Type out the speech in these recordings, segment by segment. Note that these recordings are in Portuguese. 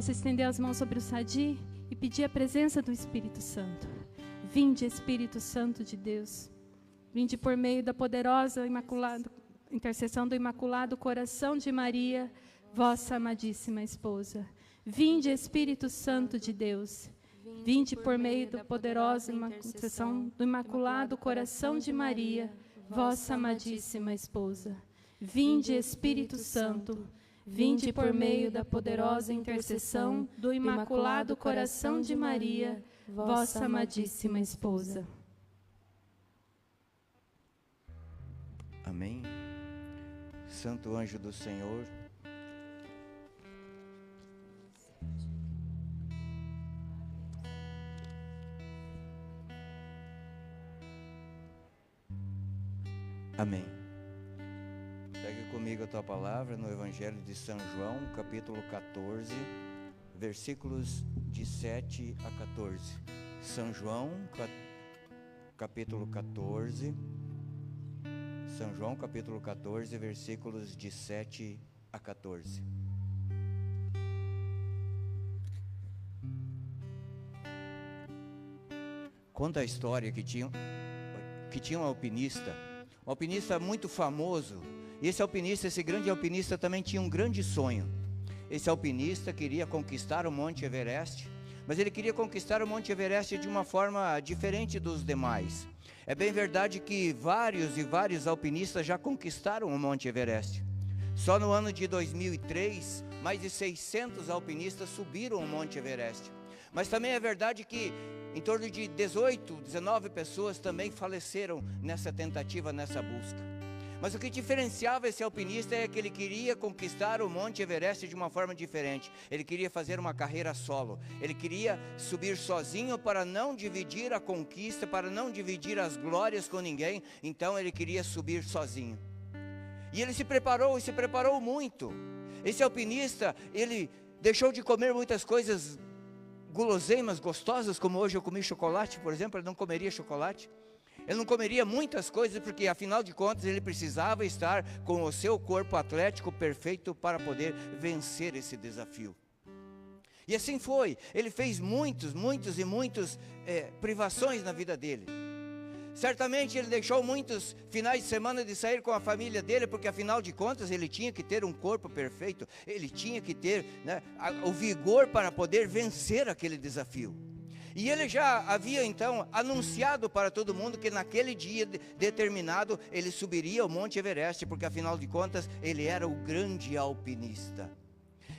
possa estender as mãos sobre o Sadi e pedir a presença do Espírito Santo. Vinde, Espírito Santo de Deus. Vinde por meio da poderosa intercessão do Imaculado Coração de Maria, vossa amadíssima esposa. Vinde, Espírito Santo de Deus. Vinde por meio da poderosa intercessão do Imaculado Coração de Maria, vossa amadíssima esposa. Vinde, Espírito Santo. Vinde por meio da poderosa intercessão do Imaculado Coração de Maria, vossa amadíssima esposa. Amém. Santo anjo do Senhor, amém. Pegue comigo a tua palavra no Evangelho de São João, capítulo 14, versículos de 7 a 14. São João, capítulo 14. São João, capítulo 14, versículos de 7 a 14. Conta a história que tinha um alpinista muito famoso. E esse grande alpinista também tinha um grande sonho. Esse alpinista queria conquistar o Monte Everest, mas ele queria conquistar o Monte Everest de uma forma diferente dos demais. É bem verdade que vários alpinistas já conquistaram o Monte Everest. Só no ano de 2003, mais de 600 alpinistas subiram o Monte Everest. Mas também é verdade que em torno de 19 pessoas também faleceram nessa tentativa, nessa busca. Mas o que diferenciava esse alpinista é que ele queria conquistar o Monte Everest de uma forma diferente. Ele queria fazer uma carreira solo. Ele queria subir sozinho para não dividir a conquista, para não dividir as glórias com ninguém. Então ele queria subir sozinho. E ele se preparou muito. Esse alpinista, ele deixou de comer muitas coisas guloseimas, gostosas, como hoje eu comi chocolate, por exemplo. Ele não comeria chocolate. Ele não comeria muitas coisas, porque afinal de contas ele precisava estar com o seu corpo atlético perfeito para poder vencer esse desafio. E assim foi, ele fez muitas privações na vida dele. Certamente ele deixou muitos finais de semana de sair com a família dele, porque afinal de contas ele tinha que ter um corpo perfeito, ele tinha que ter, né, o vigor para poder vencer aquele desafio. E ele já havia então anunciado para todo mundo que naquele dia determinado ele subiria ao Monte Everest, porque afinal de contas ele era o grande alpinista.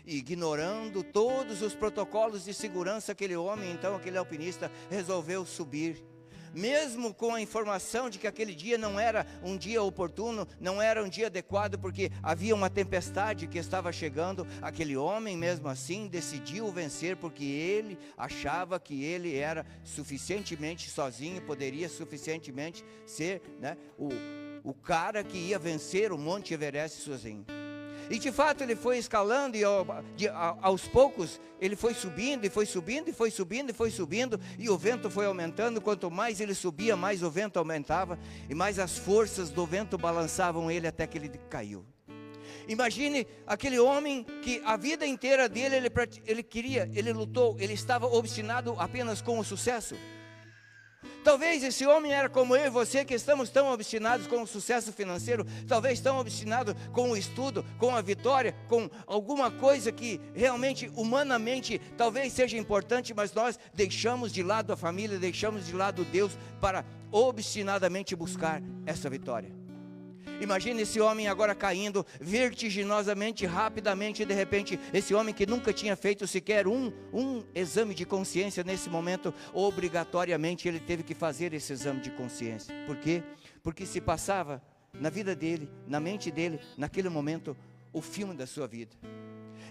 Ignorando todos os protocolos de segurança, aquele alpinista resolveu subir. Mesmo com a informação de que aquele dia não era um dia oportuno, não era um dia adequado, porque havia uma tempestade que estava chegando, aquele homem mesmo assim decidiu vencer, porque ele achava que ele era suficientemente sozinho, poderia suficientemente ser, né, o cara que ia vencer o Monte Everest sozinho. E de fato ele foi escalando e aos poucos ele foi subindo e foi subindo e foi subindo e foi subindo, e o vento foi aumentando. Quanto mais ele subia, mais o vento aumentava e mais as forças do vento balançavam ele até que ele caiu. Imagine aquele homem que a vida inteira dele ele lutou, ele estava obstinado apenas com o sucesso. Talvez esse homem era como eu e você, que estamos tão obstinados com o sucesso financeiro, talvez tão obstinados com o estudo, com a vitória, com alguma coisa que realmente, humanamente, talvez seja importante, mas nós deixamos de lado a família, deixamos de lado Deus para obstinadamente buscar essa vitória. Imagine esse homem agora caindo vertiginosamente, rapidamente, e de repente, esse homem que nunca tinha feito sequer um exame de consciência, nesse momento, obrigatoriamente ele teve que fazer esse exame de consciência. Por quê? Porque se passava na vida dele, na mente dele, naquele momento, o filme da sua vida.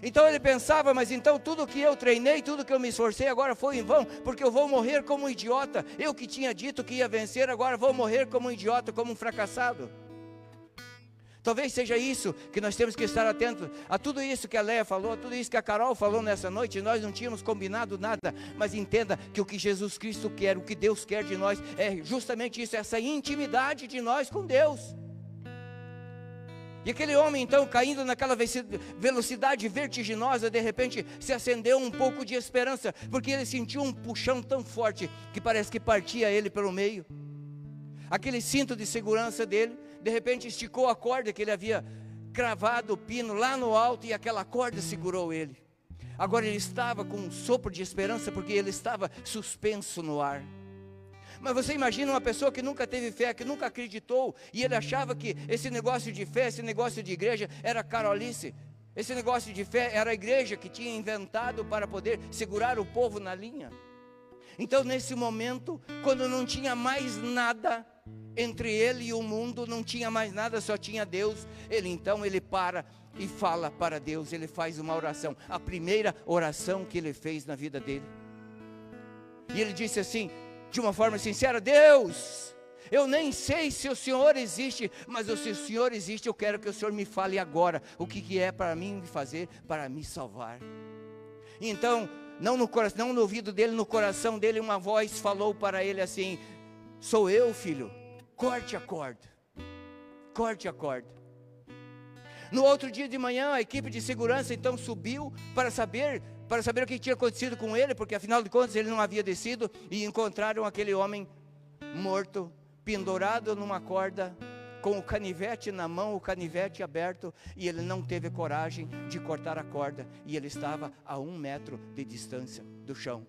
Então ele pensava, mas então tudo que eu treinei, tudo que eu me esforcei agora foi em vão, porque eu vou morrer como um idiota. Eu que tinha dito que ia vencer, agora vou morrer como um idiota, como um fracassado. Talvez seja isso que nós temos que estar atentos a tudo isso que a Leia falou, a tudo isso que a Carol falou nessa noite. Nós não tínhamos combinado nada, mas entenda que o que Jesus Cristo quer, o que Deus quer de nós, é justamente isso, essa intimidade de nós com Deus. E aquele homem então, caindo naquela velocidade vertiginosa, de repente se acendeu um pouco de esperança, porque ele sentiu um puxão tão forte, que parece que partia ele pelo meio. Aquele cinto de segurança dele, de repente esticou a corda que ele havia cravado o pino lá no alto, e aquela corda segurou ele. Agora ele estava com um sopro de esperança, porque ele estava suspenso no ar. Mas você imagina uma pessoa que nunca teve fé, que nunca acreditou, e ele achava que esse negócio de fé, esse negócio de igreja era carolice. Esse negócio de fé era a igreja que tinha inventado para poder segurar o povo na linha. Então nesse momento, quando não tinha mais nada entre ele e o mundo, não tinha mais nada, só tinha Deus, ele para e fala para Deus, ele faz uma oração, a primeira oração que ele fez na vida dele. E ele disse assim, de uma forma sincera: Deus, eu nem sei se o Senhor existe, mas se o Senhor existe, eu quero que o Senhor me fale agora, o que é para mim fazer, para me salvar. Então, não no ouvido dele, no coração dele, uma voz falou para ele assim: sou eu, filho, corte a corda, corte a corda. No outro dia de manhã, a equipe de segurança então subiu para saber o que tinha acontecido com ele, porque afinal de contas ele não havia descido, e encontraram aquele homem morto, pendurado numa corda, com o canivete na mão, o canivete aberto, e ele não teve coragem de cortar a corda, e ele estava a 1 metro de distância do chão.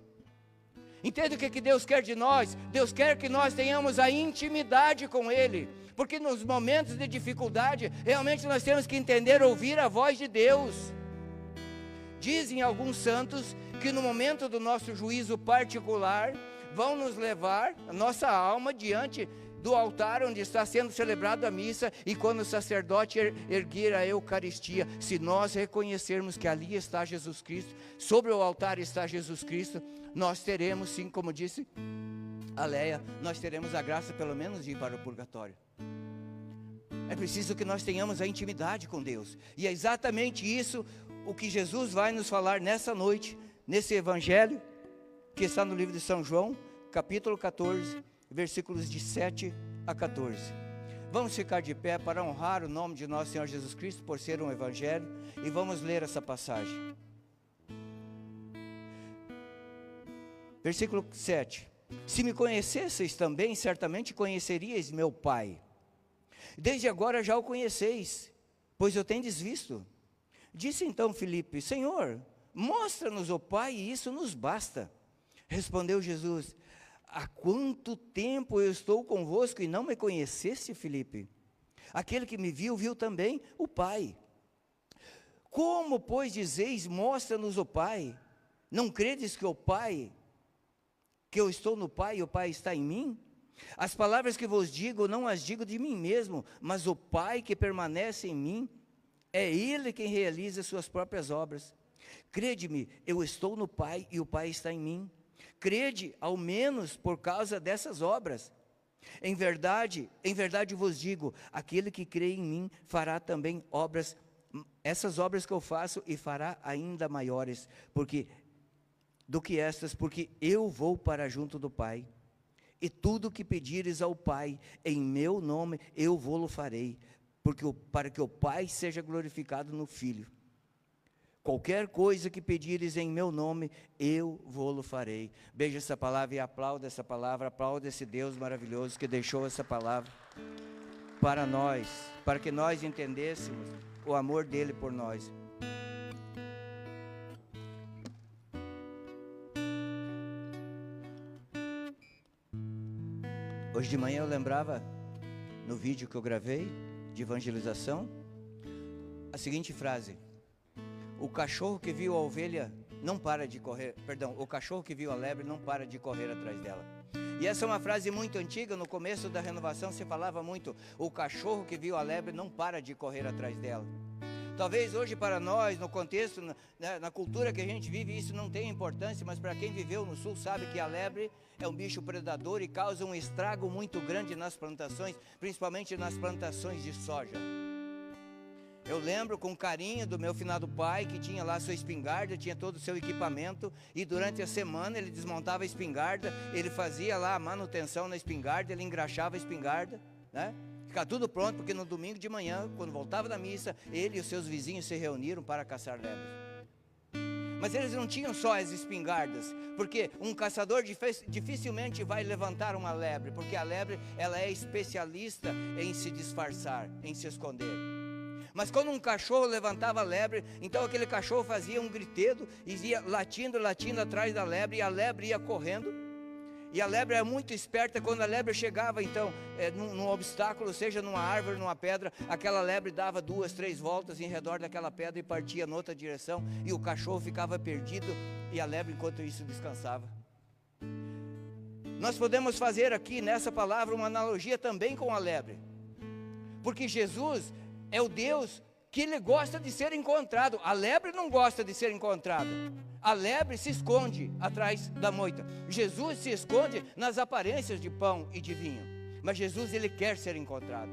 Entende o que Deus quer de nós? Deus quer que nós tenhamos a intimidade com Ele, porque nos momentos de dificuldade, realmente nós temos que entender, ouvir a voz de Deus. Dizem alguns santos que no momento do nosso juízo particular, vão nos levar a nossa alma diante do altar onde está sendo celebrada a missa, e quando o sacerdote erguer a Eucaristia, se nós reconhecermos que ali está Jesus Cristo, sobre o altar está Jesus Cristo, nós teremos sim, como disse a Leia, nós teremos a graça pelo menos de ir para o purgatório. É preciso que nós tenhamos a intimidade com Deus, e é exatamente isso o que Jesus vai nos falar nessa noite, nesse evangelho que está no livro de São João, capítulo 14, versículos de 7 a 14. Vamos ficar de pé para honrar o nome de nosso Senhor Jesus Cristo, por ser um evangelho, e vamos ler essa passagem. Versículo 7. Se me conhecesseis também, certamente conheceríeis meu Pai. Desde agora já o conheceis, pois o tendes visto. Disse então Filipe: Senhor, mostra-nos o Pai, e isso nos basta. Respondeu Jesus: há quanto tempo eu estou convosco e não me conheceste, Filipe? Aquele que me viu, viu também o Pai. Como, pois, dizeis, mostra-nos o Pai? Não credes que o Pai, que eu estou no Pai e o Pai está em mim? As palavras que vos digo, não as digo de mim mesmo, mas o Pai que permanece em mim, é Ele quem realiza suas próprias obras. Crede-me, eu estou no Pai e o Pai está em mim. Crede, ao menos por causa dessas obras. Em verdade vos digo, aquele que crê em mim fará também obras, essas obras que eu faço, e fará ainda maiores, porque eu vou para junto do Pai. E tudo o que pedires ao Pai, em meu nome, eu vou-lo farei, para que o Pai seja glorificado no Filho. Qualquer coisa que pedires em meu nome, eu vou-lo farei. Beija essa palavra e aplauda essa palavra, aplauda esse Deus maravilhoso que deixou essa palavra para nós, para que nós entendêssemos o amor dele por nós. Hoje de manhã eu lembrava, no vídeo que eu gravei, de evangelização, a seguinte frase: o cachorro que viu a ovelha não para de correr, o cachorro que viu a lebre não para de correr atrás dela. E essa é uma frase muito antiga. No começo da renovação se falava muito: o cachorro que viu a lebre não para de correr atrás dela. Talvez hoje para nós, no contexto, na cultura que a gente vive, isso não tenha importância, mas para quem viveu no sul sabe que a lebre é um bicho predador e causa um estrago muito grande nas plantações, principalmente nas plantações de soja. Eu lembro com carinho do meu finado pai, que tinha lá sua espingarda, tinha todo o seu equipamento, e durante a semana ele desmontava a espingarda, ele fazia lá a manutenção na espingarda, ele engraxava a espingarda, né? Ficar tudo pronto, porque no domingo de manhã, quando voltava da missa, ele e os seus vizinhos se reuniram para caçar lebres. Mas eles não tinham só as espingardas, porque um caçador dificilmente vai levantar uma lebre, porque a lebre, ela é especialista em se disfarçar, em se esconder. Mas quando um cachorro levantava a lebre, então aquele cachorro fazia um gritedo, e ia latindo atrás da lebre, e a lebre ia correndo. E a lebre é muito esperta. Quando a lebre chegava então num obstáculo, seja numa árvore, numa pedra, aquela lebre dava 2, 3 voltas em redor daquela pedra e partia noutra direção, e o cachorro ficava perdido, e a lebre enquanto isso descansava. Nós podemos fazer aqui nessa palavra uma analogia também com a lebre, porque Jesus é o Deus que ele gosta de ser encontrado. A lebre não gosta de ser encontrada. A lebre se esconde atrás da moita. Jesus se esconde nas aparências de pão e de vinho. Mas Jesus, ele quer ser encontrado.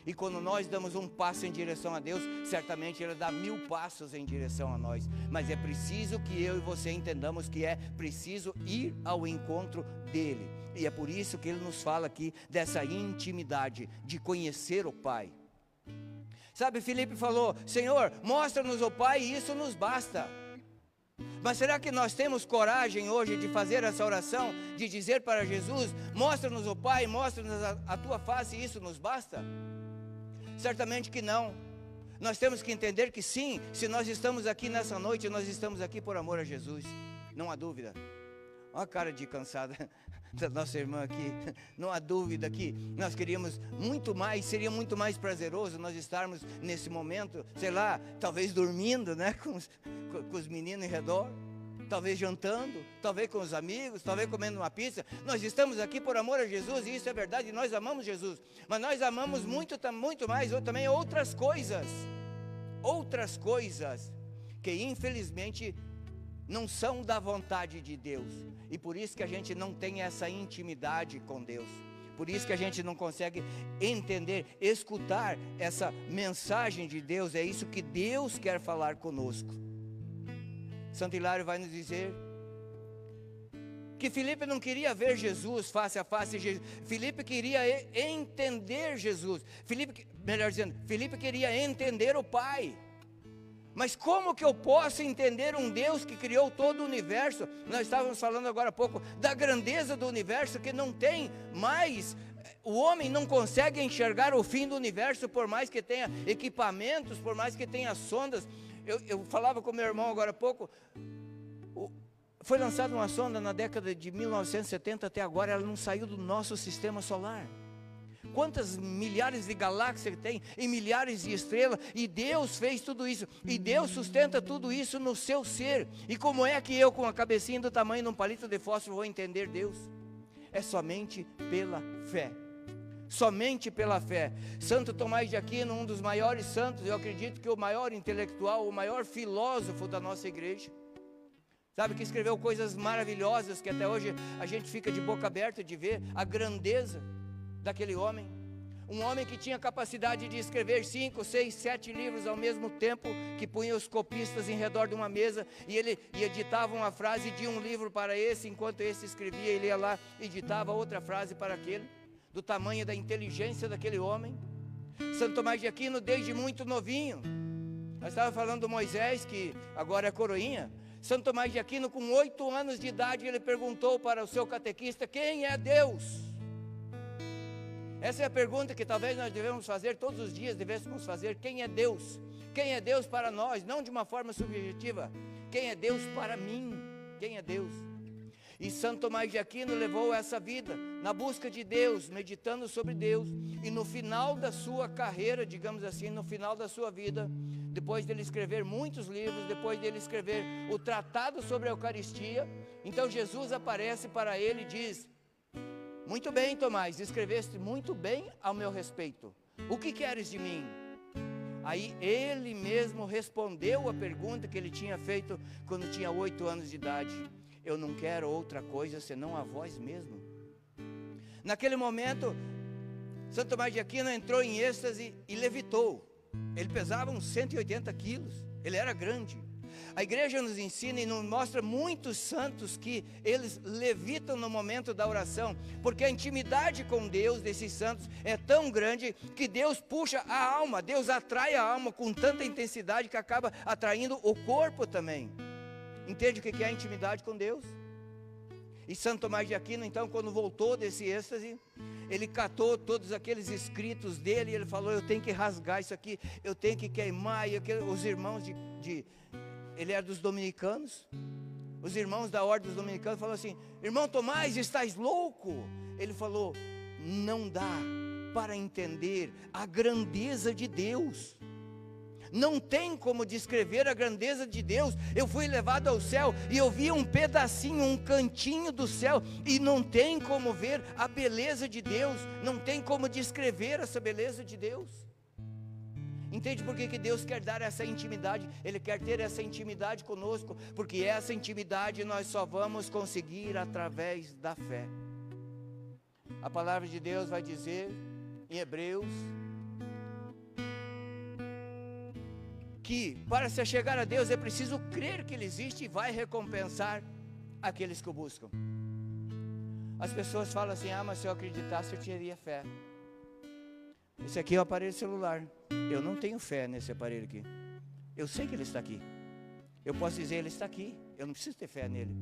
E quando nós damos um passo em direção a Deus, certamente ele dá 1000 passos em direção a nós. Mas é preciso que eu e você entendamos que é preciso ir ao encontro dele. E é por isso que ele nos fala aqui dessa intimidade, de conhecer o Pai. Sabe, Filipe falou: Senhor, mostra-nos o Pai e isso nos basta. Mas será que nós temos coragem hoje de fazer essa oração, de dizer para Jesus: mostra-nos o Pai, mostra-nos a tua face e isso nos basta? Certamente que não. Nós temos que entender que sim, se nós estamos aqui nessa noite, nós estamos aqui por amor a Jesus, não há dúvida. Olha a cara de cansada da nossa irmã aqui. Não há dúvida que nós queríamos muito mais, seria muito mais prazeroso nós estarmos nesse momento, sei lá, talvez dormindo, né, com os meninos em redor, talvez jantando, talvez com os amigos, talvez comendo uma pizza. Nós estamos aqui por amor a Jesus, e isso é verdade, nós amamos Jesus, mas nós amamos muito mais também outras coisas que infelizmente não são da vontade de Deus, e por isso que a gente não tem essa intimidade com Deus, por isso que a gente não consegue entender, escutar essa mensagem de Deus. É isso que Deus quer falar conosco. Santo Hilário vai nos dizer que Filipe não queria ver Jesus face a face. Filipe queria entender Jesus. Filipe queria entender o Pai. Mas como que eu posso entender um Deus que criou todo o universo? Nós estávamos falando agora há pouco da grandeza do universo, que não tem mais, o homem não consegue enxergar o fim do universo, por mais que tenha equipamentos, por mais que tenha sondas. Eu falava com meu irmão agora há pouco, foi lançada uma sonda na década de 1970 até agora, ela não saiu do nosso sistema solar. Quantas milhares de galáxias tem, e milhares de estrelas, e Deus fez tudo isso, e Deus sustenta tudo isso no seu ser. E como é que eu, com a cabecinha do tamanho de um palito de fósforo, vou entender Deus? É somente pela fé. Somente pela fé. Santo Tomás de Aquino, um dos maiores santos, eu acredito que o maior intelectual, o maior filósofo da nossa igreja, sabe, que escreveu coisas maravilhosas, que até hoje a gente fica de boca aberta de ver a grandeza daquele homem. Um homem que tinha capacidade de escrever 5, 6, 7 livros ao mesmo tempo, que punha os copistas em redor de uma mesa, e ele editava uma frase de um livro para esse, enquanto esse escrevia, ele ia lá e editava outra frase para aquele, do tamanho da inteligência daquele homem. Santo Tomás de Aquino, desde muito novinho, nós estávamos falando do Moisés, que agora é coroinha. Santo Tomás de Aquino, com 8 anos de idade, ele perguntou para o seu catequista: quem é Deus? Essa é a pergunta que talvez nós devemos fazer todos os dias, devêssemos fazer: quem é Deus? Quem é Deus para nós? Não de uma forma subjetiva. Quem é Deus para mim? Quem é Deus? E Santo Tomás de Aquino levou essa vida na busca de Deus, meditando sobre Deus, e no final da sua carreira, digamos assim, no final da sua vida, depois dele escrever muitos livros, depois dele escrever o Tratado sobre a Eucaristia, então Jesus aparece para ele e diz: muito bem, Tomás, escreveste muito bem ao meu respeito, o que queres de mim? Aí ele mesmo respondeu a pergunta que ele tinha feito quando tinha 8 anos de idade: eu não quero outra coisa senão a vós mesmo. Naquele momento, Santo Tomás de Aquino entrou em êxtase e levitou. Ele pesava uns 180 quilos, ele era grande, A igreja nos ensina e nos mostra muitos santos que eles levitam no momento da oração, porque a intimidade com Deus desses santos é tão grande que Deus puxa a alma, Deus atrai a alma com tanta intensidade que acaba atraindo o corpo também. Entende o que é a intimidade com Deus? E Santo Tomás de Aquino, então, quando voltou desse êxtase, ele catou todos aqueles escritos dele, e ele falou: eu tenho que rasgar isso aqui, eu tenho que queimar. E os irmãos ele era dos dominicanos, os irmãos da ordem dos dominicanos falaram assim: irmão Tomás, estás louco? Ele falou: não dá para entender a grandeza de Deus. Não tem como descrever a grandeza de Deus. Eu fui levado ao céu e eu vi um pedacinho, um cantinho do céu, e não tem como ver a beleza de Deus, não tem como descrever essa beleza de Deus. Entende por que Deus quer dar essa intimidade? Ele quer ter essa intimidade conosco, porque essa intimidade nós só vamos conseguir através da fé. A palavra de Deus vai dizer em Hebreus que para se chegar a Deus é preciso crer que Ele existe e vai recompensar aqueles que o buscam. As pessoas falam assim: ah, mas se eu acreditasse eu teria fé. Esse aqui é o aparelho celular. Eu não tenho fé nesse aparelho aqui. Eu sei que ele está aqui. Eu posso dizer: ele está aqui. Eu não preciso ter fé nele.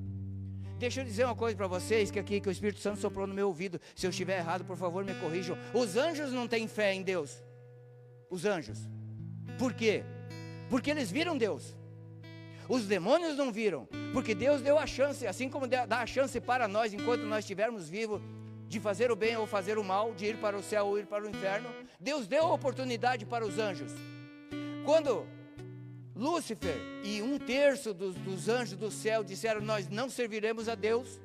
Deixa eu dizer uma coisa para vocês, que o Espírito Santo soprou no meu ouvido. Se eu estiver errado, por favor, me corrijam. Os anjos não têm fé em Deus. Os anjos. Por quê? Porque eles viram Deus. Os demônios não viram, porque Deus deu a chance, assim como dá a chance para nós, enquanto nós estivermos vivos, de fazer o bem ou fazer o mal, de ir para o céu ou ir para o inferno. Deus deu a oportunidade para os anjos. Quando Lúcifer e 1/3 dos anjos do céu disseram: nós não serviremos a Deus,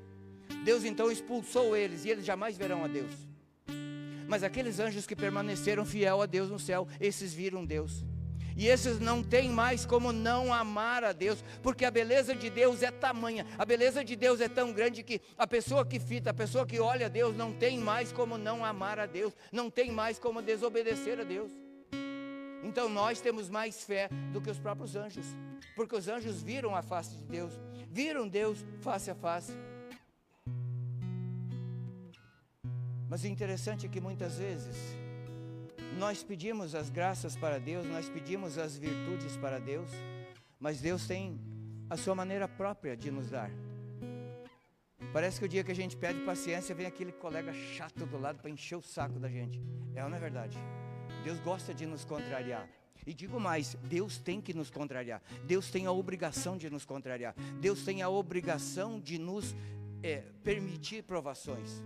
Deus então expulsou eles, e eles jamais verão a Deus. Mas aqueles anjos que permaneceram fiel a Deus no céu, esses viram Deus. E esses não tem mais como não amar a Deus, porque a beleza de Deus é tamanha, a beleza de Deus é tão grande que a pessoa que fita, a pessoa que olha a Deus, não tem mais como não amar a Deus, não tem mais como desobedecer a Deus. Então nós temos mais fé do que os próprios anjos, porque os anjos viram a face de Deus, viram Deus face a face. Mas o interessante é que muitas vezes nós pedimos as graças para Deus, nós pedimos as virtudes para Deus, mas Deus tem a sua maneira própria de nos dar. Parece que o dia que a gente pede paciência, vem aquele colega chato do lado para encher o saco da gente. É ou não é verdade? Deus gosta de nos contrariar. E digo mais, Deus tem que nos contrariar. Deus tem a obrigação de nos contrariar. Deus tem a obrigação de nos permitir provações.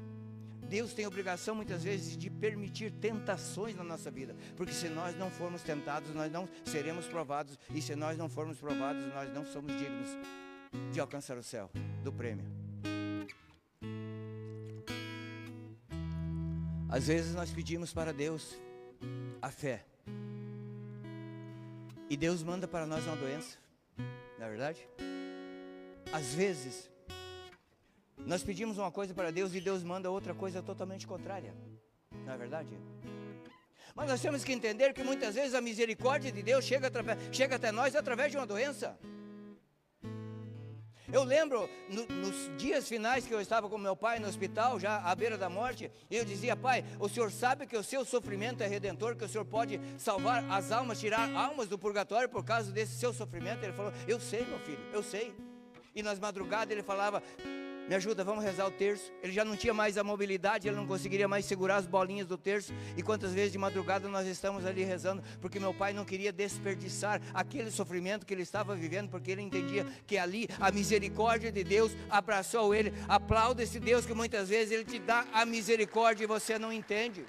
Deus tem a obrigação muitas vezes de permitir tentações na nossa vida, porque se nós não formos tentados, nós não seremos provados, e se nós não formos provados, nós não somos dignos de alcançar o céu, do prêmio. Às vezes nós pedimos para Deus a fé, e Deus manda para nós uma doença, não é verdade? Às vezes nós pedimos uma coisa para Deus e Deus manda outra coisa totalmente contrária, não é verdade? Mas nós temos que entender que muitas vezes a misericórdia de Deus chega até nós através de uma doença. Eu lembro nos dias finais que eu estava com meu pai no hospital, já à beira da morte, eu dizia: pai, o senhor sabe que o seu sofrimento é redentor, que o senhor pode salvar as almas, tirar almas do purgatório por causa desse seu sofrimento? Ele falou: eu sei, meu filho, eu sei. E nas madrugadas ele falava: me ajuda, vamos rezar o terço. Ele já não tinha mais a mobilidade, ele não conseguiria mais segurar as bolinhas do terço. E quantas vezes de madrugada nós estamos ali rezando, porque meu pai não queria desperdiçar aquele sofrimento que ele estava vivendo, porque ele entendia que ali a misericórdia de Deus abraçou ele. Aplauda esse Deus que muitas vezes ele te dá a misericórdia e você não entende.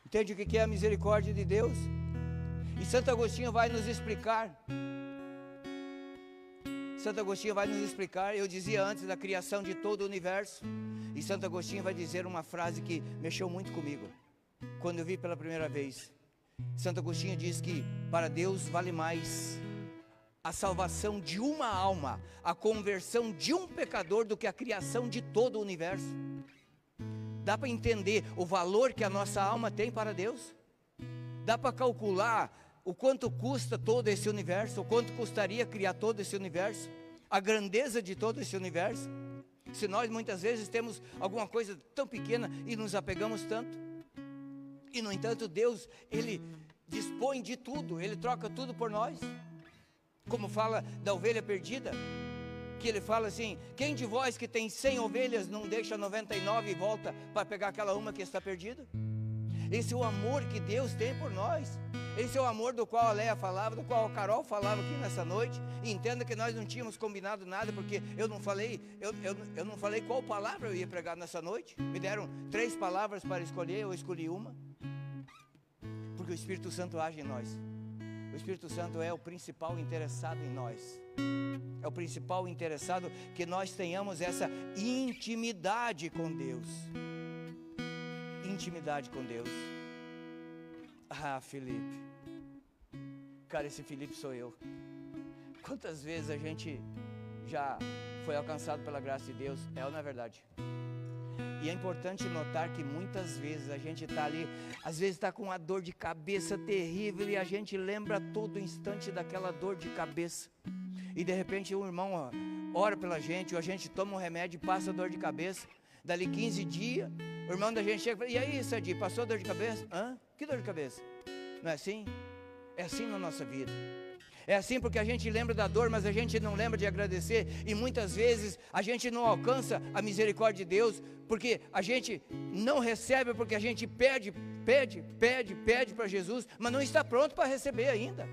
Entende o que é a misericórdia de Deus? E Santo Agostinho vai nos explicar. Santo Agostinho vai nos explicar. Eu dizia antes da criação de todo o universo, e Santo Agostinho vai dizer uma frase que mexeu muito comigo, quando eu vi pela primeira vez. Santo Agostinho diz que para Deus vale mais a salvação de uma alma, a conversão de um pecador, do que a criação de todo o universo. Dá para entender o valor que a nossa alma tem para Deus? Dá para calcular o quanto custa todo esse universo, o quanto custaria criar todo esse universo, a grandeza de todo esse universo, se nós muitas vezes temos alguma coisa tão pequena e nos apegamos tanto. E no entanto Deus, Ele dispõe de tudo, Ele troca tudo por nós, como fala da ovelha perdida, que Ele fala assim: quem de vós que tem 100 ovelhas não deixa 99 e volta para pegar aquela uma que está perdida? Esse é o amor que Deus tem por nós. Esse é o amor do qual a Leia falava, do qual a Carol falava aqui nessa noite. E entenda que nós não tínhamos combinado nada, porque eu não falei qual palavra eu ia pregar nessa noite. Me deram 3 palavras para escolher, eu escolhi uma. Porque o Espírito Santo age em nós. O Espírito Santo é o principal interessado em nós. É o principal interessado que nós tenhamos essa intimidade com Deus. Intimidade com Deus. Ah, Felipe. Cara, esse Felipe sou eu. Quantas vezes a gente já foi alcançado pela graça de Deus? É ou não é verdade? E é importante notar que muitas vezes a gente está ali, às vezes está com uma dor de cabeça terrível e a gente lembra todo instante daquela dor de cabeça. E de repente um irmão ora pela gente, ou a gente toma um remédio e passa a dor de cabeça. Dali 15 dias, o irmão da gente chega e fala: e aí, Sadi, passou a dor de cabeça? Hã? Que dor de cabeça? Não é assim? É assim na nossa vida. É assim porque a gente lembra da dor, mas a gente não lembra de agradecer. E muitas vezes a gente não alcança a misericórdia de Deus, porque a gente não recebe, porque a gente pede para Jesus, mas não está pronto para receber ainda.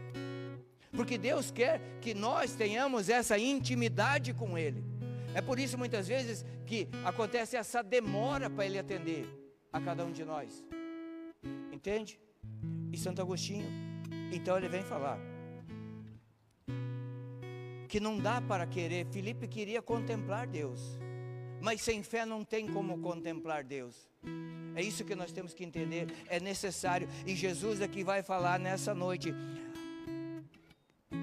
Porque Deus quer que nós tenhamos essa intimidade com Ele. É por isso muitas vezes que acontece essa demora para Ele atender a cada um de nós. Entende? E Santo Agostinho, então ele vem falar que não dá para querer. Filipe queria contemplar Deus, mas sem fé não tem como contemplar Deus. É isso que nós temos que entender, é necessário. E Jesus aqui vai falar nessa noite: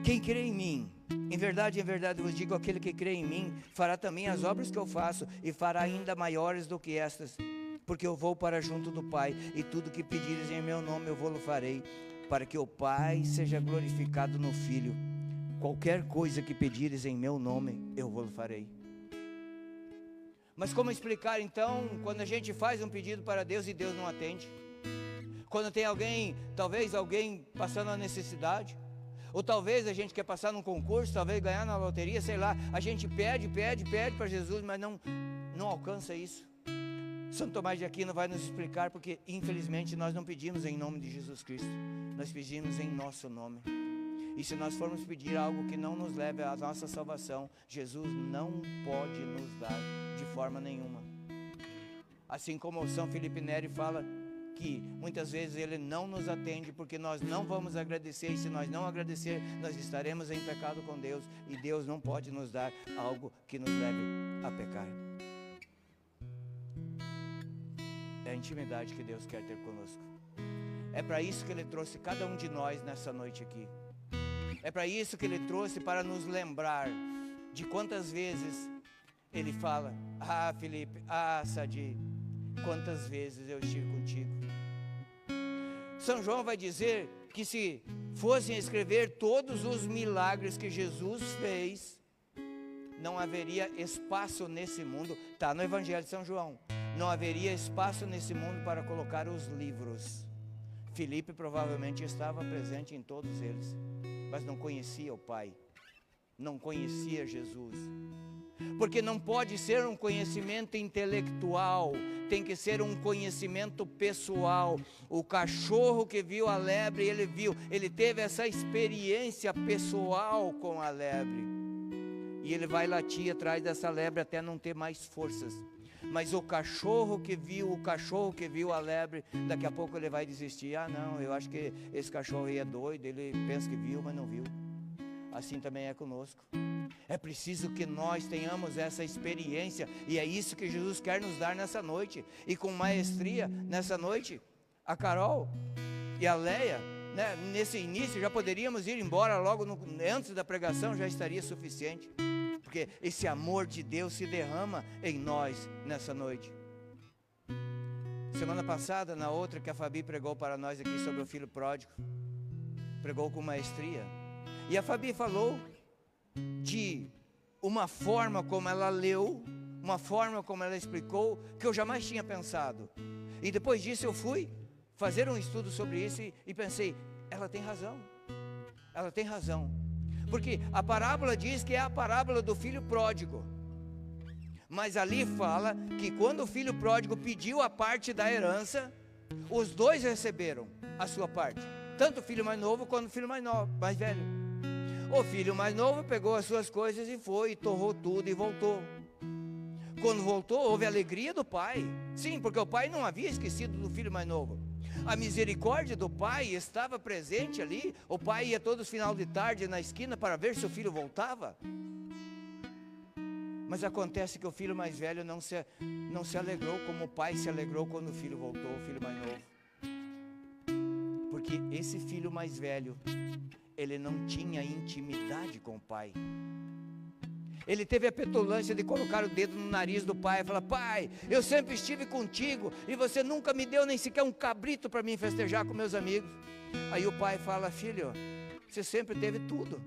quem crê em mim, em verdade vos digo, aquele que crê em mim fará também as obras que eu faço, e fará ainda maiores do que estas, porque eu vou para junto do Pai, e tudo que pedires em meu nome eu vou-lo farei, para que o Pai seja glorificado no Filho. Qualquer coisa que pedires em meu nome eu vou-lo farei. Mas como explicar então quando a gente faz um pedido para Deus e Deus não atende? Quando tem alguém, talvez alguém passando a necessidade, ou talvez a gente quer passar num concurso, talvez ganhar na loteria, sei lá, a gente pede para Jesus, mas não alcança isso. São Tomás de Aquino vai nos explicar, porque infelizmente nós não pedimos em nome de Jesus Cristo, nós pedimos em nosso nome. E se nós formos pedir algo que não nos leve à nossa salvação, Jesus não pode nos dar de forma nenhuma. Assim como São Felipe Neri fala que muitas vezes Ele não nos atende porque nós não vamos agradecer, e se nós não agradecer, nós estaremos em pecado com Deus, e Deus não pode nos dar algo que nos leve a pecar. É a intimidade que Deus quer ter conosco. É para isso que Ele trouxe cada um de nós nessa noite aqui. É para isso que Ele trouxe, para nos lembrar de quantas vezes Ele fala: ah, Felipe, ah, Sadi, quantas vezes eu estive contigo. São João vai dizer que se fossem escrever todos os milagres que Jesus fez, não haveria espaço nesse mundo. Está no Evangelho de São João. Não haveria espaço nesse mundo para colocar os livros. Filipe provavelmente estava presente em todos eles, mas não conhecia o Pai, não conhecia Jesus. Porque não pode ser um conhecimento intelectual, tem que ser um conhecimento pessoal. O cachorro que viu a lebre, ele teve essa experiência pessoal com a lebre, e ele vai latir atrás dessa lebre até não ter mais forças. Mas o cachorro que viu a lebre, daqui a pouco ele vai desistir. Ah não, eu acho que esse cachorro aí é doido, ele pensa que viu, mas não viu. Assim também é conosco. É preciso que nós tenhamos essa experiência, e é isso que Jesus quer nos dar nessa noite. E com maestria, nessa noite, a Carol e a Leia, né, nesse início, já poderíamos ir embora logo antes da pregação, já estaria suficiente. Porque esse amor de Deus se derrama em nós nessa noite. Semana passada, na outra que a Fabi pregou para nós aqui sobre o filho pródigo, pregou com maestria. E a Fabi falou de uma forma como ela leu, uma forma como ela explicou, que eu jamais tinha pensado. E depois disso eu fui fazer um estudo sobre isso e pensei, ela tem razão. Ela tem razão. Porque a parábola diz que é a parábola do filho pródigo. Mas ali fala que quando o filho pródigo pediu a parte da herança, os dois receberam a sua parte. Tanto o filho mais novo quanto o filho mais velho. O filho mais novo pegou as suas coisas e foi, e torrou tudo e voltou. Quando voltou, houve alegria do pai. Sim, porque o pai não havia esquecido do filho mais novo. A misericórdia do pai estava presente ali. O pai ia todos os finais de tarde na esquina para ver se o filho voltava. Mas acontece que o filho mais velho não se alegrou como o pai se alegrou quando o filho voltou, o filho mais novo. Porque esse filho mais velho, ele não tinha intimidade com o pai. Ele teve a petulância de colocar o dedo no nariz do pai e falar: pai, eu sempre estive contigo e você nunca me deu nem sequer um cabrito para mim festejar com meus amigos. Aí o pai fala: filho, você sempre teve tudo.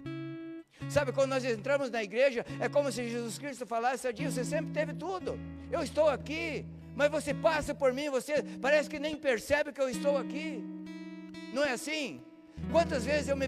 Sabe, quando nós entramos na igreja, é como se Jesus Cristo falasse: Adinho, você sempre teve tudo, eu estou aqui, mas você passa por mim, você parece que nem percebe que eu estou aqui. Não é assim? Quantas vezes eu me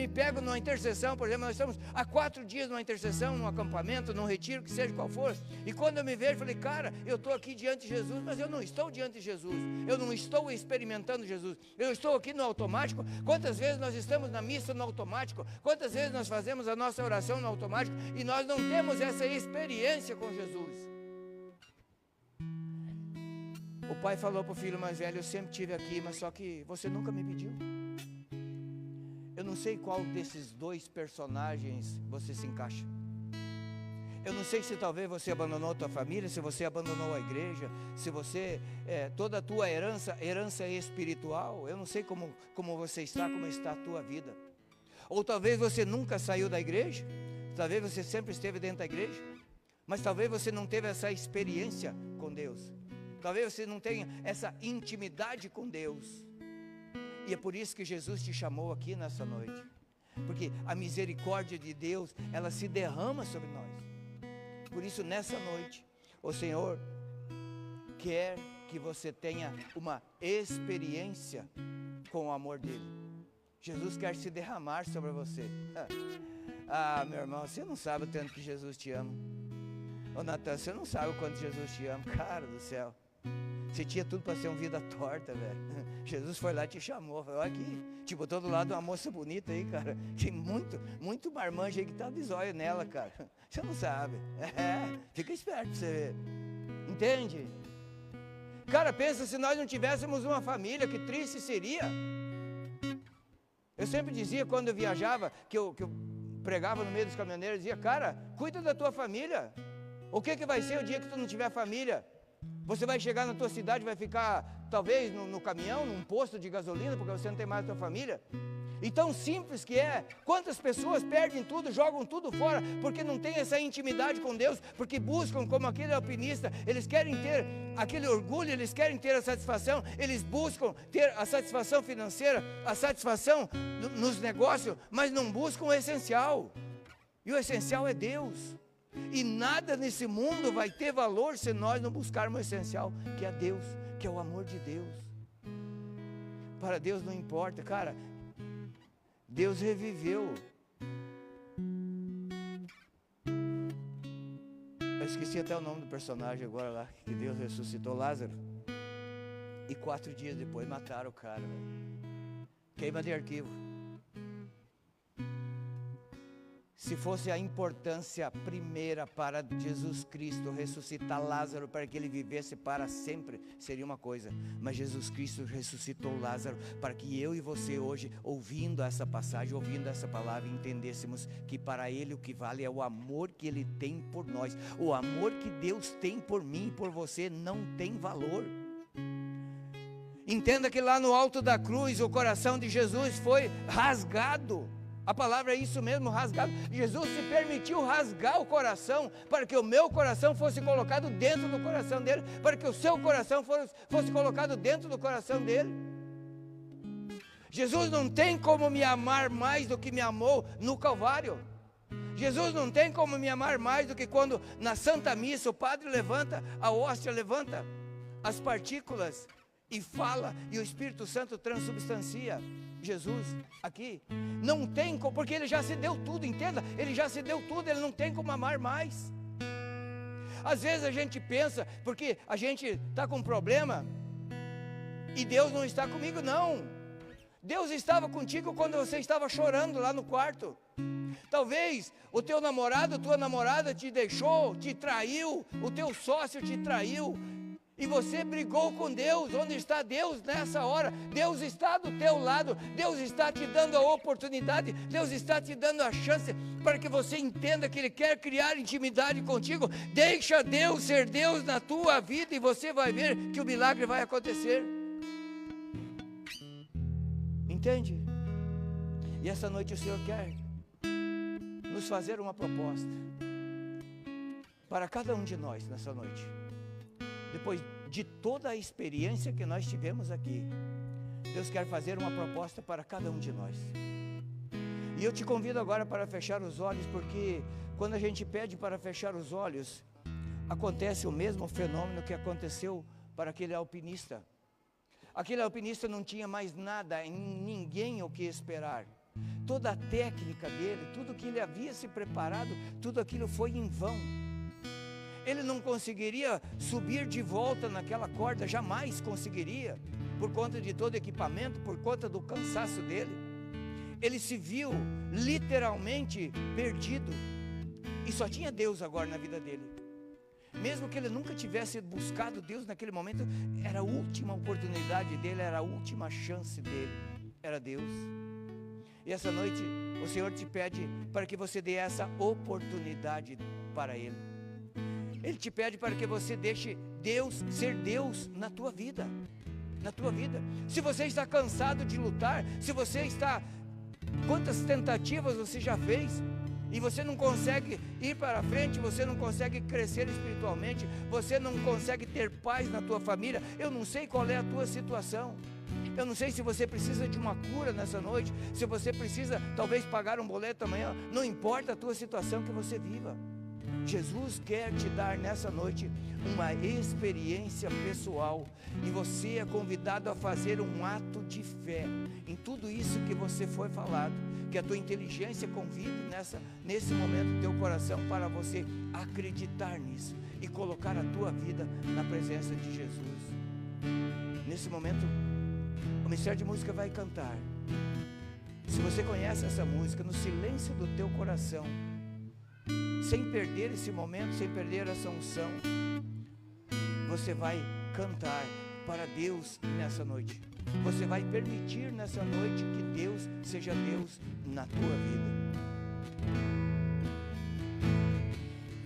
pego numa intercessão, por exemplo, nós estamos há 4 dias numa intercessão, num acampamento, num retiro, que seja qual for, e quando eu me vejo, falei: cara, eu estou aqui diante de Jesus, mas eu não estou diante de Jesus, eu não estou experimentando Jesus, eu estou aqui no automático. Quantas vezes nós estamos na missa no automático, quantas vezes nós fazemos a nossa oração no automático, e nós não temos essa experiência com Jesus. O pai falou para o filho mais velho: eu sempre estive aqui, mas só que você nunca me pediu. Eu não sei qual desses dois personagens você se encaixa. Eu não sei se talvez você abandonou a tua família, se você abandonou a igreja, se você, toda a tua herança espiritual. Eu não sei como você está, como está a tua vida. Ou talvez você nunca saiu da igreja, talvez você sempre esteve dentro da igreja, mas talvez você não teve essa experiência com Deus. Talvez você não tenha essa intimidade com Deus. E é por isso que Jesus te chamou aqui nessa noite. Porque a misericórdia de Deus, ela se derrama sobre nós. Por isso, nessa noite, o Senhor quer que você tenha uma experiência com o amor dele. Jesus quer se derramar sobre você. Ah, meu irmão, você não sabe o tanto que Jesus te ama. Ô Natan, você não sabe o quanto Jesus te ama. Cara do céu, você tinha tudo para ser uma vida torta, velho. Jesus foi lá e te chamou, falou: olha aqui, te botou do lado de uma moça bonita aí, cara. Tem muito marmanjo aí que tá de zóio nela, cara. Você não sabe. Fica esperto pra você ver. Entende? Cara, pensa se nós não tivéssemos uma família, que triste seria. Eu sempre dizia, quando eu viajava, que eu pregava no meio dos caminhoneiros, dizia: cara, cuida da tua família. O que vai ser o dia que tu não tiver família? Você vai chegar na tua cidade, vai ficar talvez no caminhão, num posto de gasolina, porque você não tem mais a tua família. E tão simples que é. Quantas pessoas perdem tudo, jogam tudo fora, porque não tem essa intimidade com Deus, porque buscam, como aquele alpinista, eles querem ter aquele orgulho, eles querem ter a satisfação, eles buscam ter a satisfação financeira, a satisfação nos negócios, mas não buscam o essencial. E o essencial é Deus. E nada nesse mundo vai ter valor se nós não buscarmos o essencial, que é Deus, que é o amor de Deus. Para Deus não importa, cara. Deus reviveu. Eu esqueci até o nome do personagem agora lá, que Deus ressuscitou Lázaro. E 4 dias depois mataram o cara, velho. Queima de arquivo. Se fosse a importância primeira para Jesus Cristo ressuscitar Lázaro para que ele vivesse para sempre, seria uma coisa. Mas Jesus Cristo ressuscitou Lázaro para que eu e você hoje, ouvindo essa passagem, ouvindo essa palavra, entendêssemos que para ele o que vale é o amor que ele tem por nós. O amor que Deus tem por mim e por você não tem valor. Entenda que lá no alto da cruz o coração de Jesus foi rasgado. A palavra é isso mesmo, rasgado. Jesus se permitiu rasgar o coração para que o meu coração fosse colocado dentro do coração dele, para que o seu coração fosse colocado dentro do coração dele. Jesus não tem como me amar mais do que me amou no Calvário. Jesus não tem como me amar mais do que quando na Santa Missa o padre levanta a hóstia, levanta as partículas e fala, e o Espírito Santo transubstancia Jesus aqui. Não tem como, porque ele já se deu tudo, entenda, ele já se deu tudo, ele não tem como amar mais. Às vezes a gente pensa, porque a gente está com um problema e Deus não está comigo, não. Deus estava contigo quando você estava chorando lá no quarto. Talvez o teu namorado, tua namorada te deixou, te traiu, o teu sócio te traiu, e você brigou com Deus. Onde está Deus nessa hora? Deus está do teu lado, Deus está te dando a oportunidade, Deus está te dando a chance para que você entenda que Ele quer criar intimidade contigo. Deixa Deus ser Deus na tua vida e você vai ver que o milagre vai acontecer. Entende? E essa noite o Senhor quer nos fazer uma proposta para cada um de nós nessa noite. Depois de toda a experiência que nós tivemos aqui, Deus quer fazer uma proposta para cada um de nós. E eu te convido agora para fechar os olhos, porque quando a gente pede para fechar os olhos, acontece o mesmo fenômeno que aconteceu para aquele alpinista. Aquele alpinista não tinha mais nada, ninguém o que esperar. Toda a técnica dele, tudo que ele havia se preparado, tudo aquilo foi em vão. Ele não conseguiria subir de volta naquela corda, jamais conseguiria, por conta de todo o equipamento, por conta do cansaço dele. Ele se viu literalmente perdido, e só tinha Deus agora na vida dele. Mesmo que ele nunca tivesse buscado Deus naquele momento, era a última oportunidade dele, era a última chance dele, era Deus. E essa noite o Senhor te pede para que você dê essa oportunidade para Ele. Ele te pede para que você deixe Deus ser Deus na tua vida. Na tua vida. Se você está cansado de lutar, se você está... Quantas tentativas você já fez e você não consegue ir para frente, você não consegue crescer espiritualmente, você não consegue ter paz na tua família. Eu não sei qual é a tua situação. Eu não sei se você precisa de uma cura nessa noite, se você precisa talvez pagar um boleto amanhã. Não importa a tua situação que você viva. Jesus quer te dar nessa noite uma experiência pessoal, e você é convidado a fazer um ato de fé em tudo isso que você foi falado. Que a tua inteligência convide nesse momento teu coração para você acreditar nisso e colocar a tua vida na presença de Jesus. Nesse momento o Ministério de Música vai cantar. Se você conhece essa música, no silêncio do teu coração, sem perder esse momento, sem perder essa unção, você vai cantar para Deus nessa noite. Você vai permitir nessa noite que Deus seja Deus na tua vida.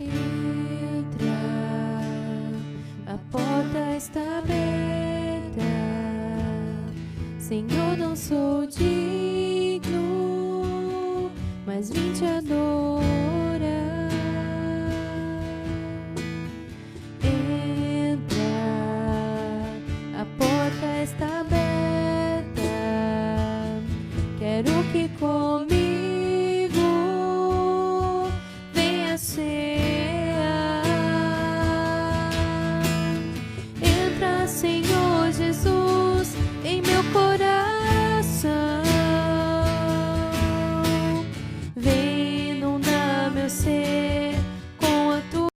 Entra, a porta está aberta. Senhor, não sou digno, mas vim te adorar. Entra, a porta está aberta. Quero que comigo venha cear. Entra, Senhor.